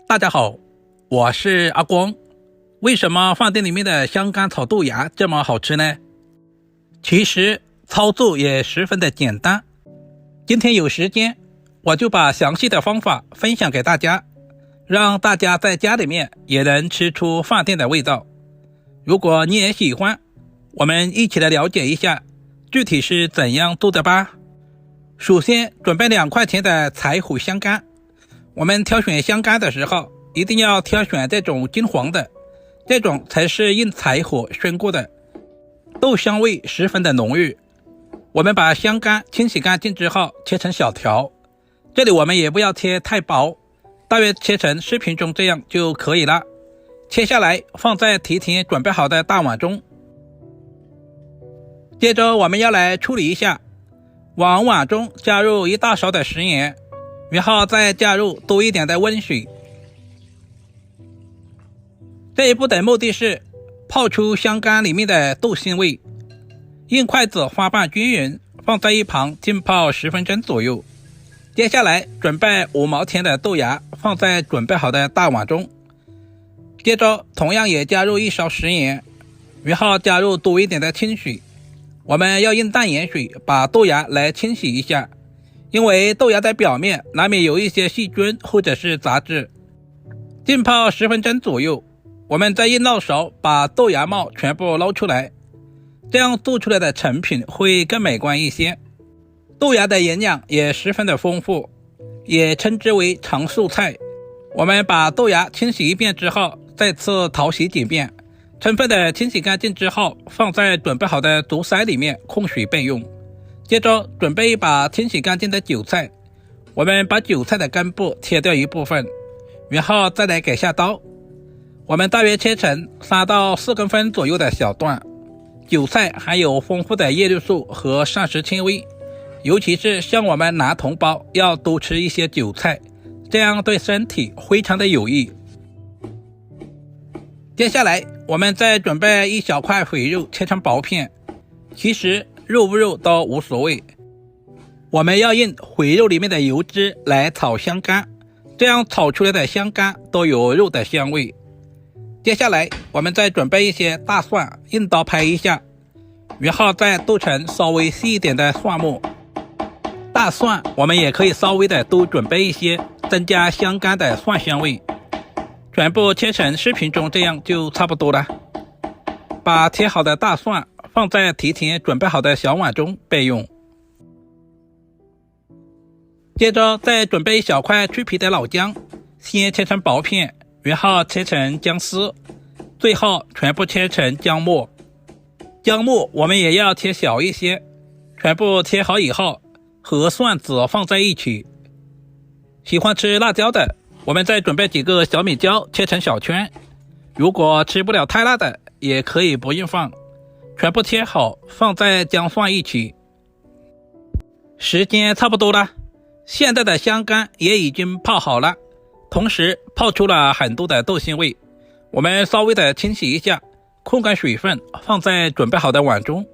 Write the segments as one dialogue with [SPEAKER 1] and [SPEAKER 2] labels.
[SPEAKER 1] 大家好，我是阿光。为什么饭店里面的香干炒豆芽这么好吃呢？其实操作也十分的简单。今天有时间，我就把详细的方法分享给大家，让大家在家里面也能吃出饭店的味道。如果你也喜欢，我们一起来了解一下具体是怎样做的吧。首先准备2块钱的柴胡香干。我们挑选香干的时候，一定要挑选这种金黄的，这种才是用柴火熏过的，豆香味十分的浓郁。我们把香干清洗干净之后切成小条，这里我们也不要切太薄，大约切成视频中这样就可以了。切下来放在提前准备好的大碗中。接着我们要来处理一下，往碗中加入1大勺的食盐，然后再加入多一点的温水。这一步的目的是泡出香干里面的豆腥味。用筷子划拌均匀，放在一旁浸泡10分钟左右。接下来准备5毛钱的豆芽放在准备好的大碗中。接着同样也加入1勺食盐，然后加入多一点的清水。我们要用淡盐水把豆芽来清洗一下，因为豆芽的表面难免有一些细菌或者是杂质。浸泡10分钟左右，我们再用漏勺把豆芽沫全部捞出来，这样做出来的成品会更美观一些。豆芽的营养也十分的丰富，也称之为长寿菜。我们把豆芽清洗一遍之后，再次淘洗几遍，充分的清洗干净之后，放在准备好的竹筛里面控水备用。接着准备一把清洗干净的韭菜，我们把韭菜的根部切掉一部分，然后再来改下刀。我们大约切成3到4公分左右的小段。韭菜含有丰富的叶绿素和膳食纤维，尤其是像我们男同胞要多吃一些韭菜，这样对身体非常的有益。接下来我们再准备1小块肥肉切成薄片，其实肉不肉都无所谓，我们要用肥肉里面的油脂来炒香干，这样炒出来的香干都有肉的香味。接下来我们再准备一些大蒜，用刀拍一下，然后再剁成稍微细一点的蒜末。大蒜我们也可以稍微的多准备一些，增加香干的蒜香味。全部切成视频中这样就差不多了。把切好的大蒜放在提前准备好的小碗中备用。接着再准备1小块去皮的老姜，先切成薄片，然后切成姜丝，最后全部切成姜末。姜末我们也要切小一些，全部切好以后和蒜子放在一起。喜欢吃辣椒的，我们再准备几个小米椒切成小圈，如果吃不了太辣的也可以不用放。全部切好放在姜蒜一起。时间差不多了，现在的香干也已经泡好了，同时泡出了很多的豆腥味。我们稍微的清洗一下，控干水分，放在准备好的碗中。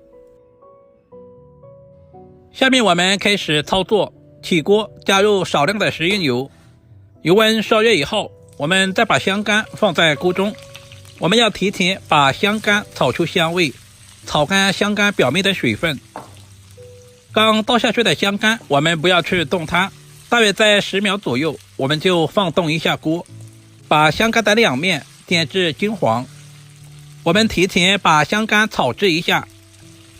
[SPEAKER 1] 下面我们开始操作，起锅加入少量的食用油，油温烧热以后，我们再把香干放在锅中。我们要提前把香干炒出香味，炒干香干表面的水分。刚倒下去的香干我们不要去动它，大约在10秒左右，我们就放动一下锅，把香干的2面点至金黄。我们提前把香干炒制一下，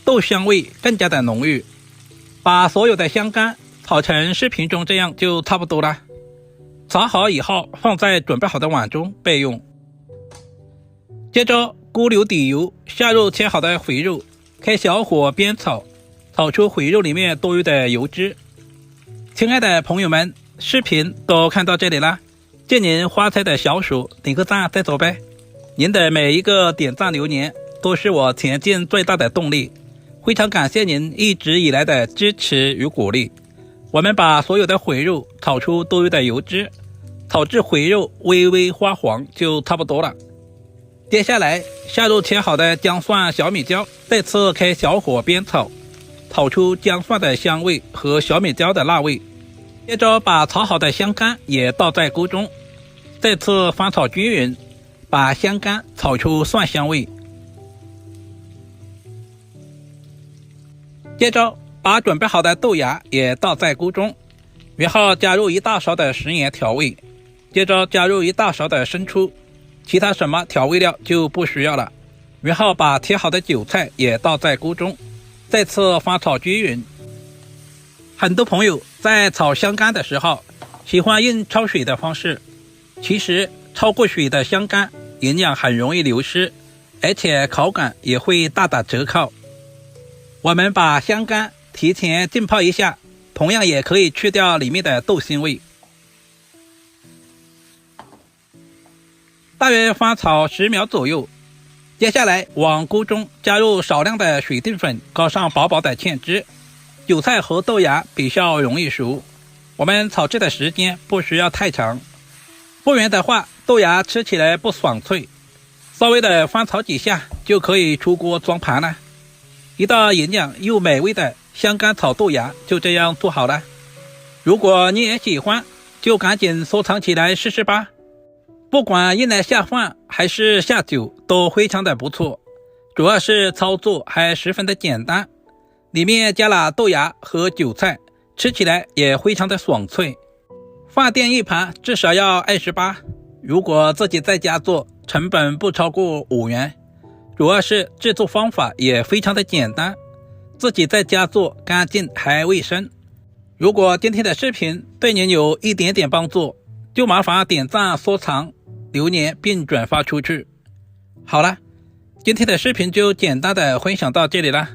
[SPEAKER 1] 豆香味更加的浓郁。把所有的香干炒成视频中这样就差不多了。炒好以后放在准备好的碗中备用。接着锅留底油，下入切好的肥肉，开小火煸炒，炒出肥肉里面多余的油脂。亲爱的朋友们，视频都看到这里了，借您花菜的小手点个赞再走呗。您的每一个点赞留言都是我前进最大的动力，非常感谢您一直以来的支持与鼓励。我们把所有的肥肉炒出多余的油脂，炒至肥肉微微发黄就差不多了。接下来下入切好的姜蒜小米椒，再次开小火煸炒，炒出姜蒜的香味和小米椒的辣味。接着把炒好的香干也倒在锅中，再次翻炒均匀，把香干炒出蒜香味。接着把准备好的豆芽也倒在锅中，然后加入1大勺的食盐调味，接着加入1大勺的生抽，其他什么调味料就不需要了。然后把切好的韭菜也倒在锅中，再次翻炒均匀。很多朋友在炒香干的时候喜欢用焯水的方式，其实焯过水的香干营养很容易流失，而且口感也会大打折扣。我们把香干提前浸泡一下，同样也可以去掉里面的豆腥味。大约翻炒10秒左右，接下来往锅中加入少量的水淀粉，搁上薄薄的芡汁。韭菜和豆芽比较容易熟，我们炒制的时间不需要太长，不然的话豆芽吃起来不爽脆。稍微的翻炒几下就可以出锅装盘了。一道营养又美味的香干炒豆芽就这样做好了。如果你也喜欢，就赶紧收藏起来试试吧。不管用来下饭还是下酒都非常的不错，主要是操作还十分的简单，里面加了豆芽和韭菜，吃起来也非常的爽脆。饭店一盘至少要28，如果自己在家做，成本不超过5元。主要是制作方法也非常的简单，自己在家做干净还卫生。如果今天的视频对您有一点点帮助，就麻烦点赞、收藏、留言并转发出去。好了，今天的视频就简单的分享到这里了，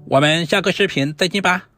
[SPEAKER 1] 我们下个视频再见吧。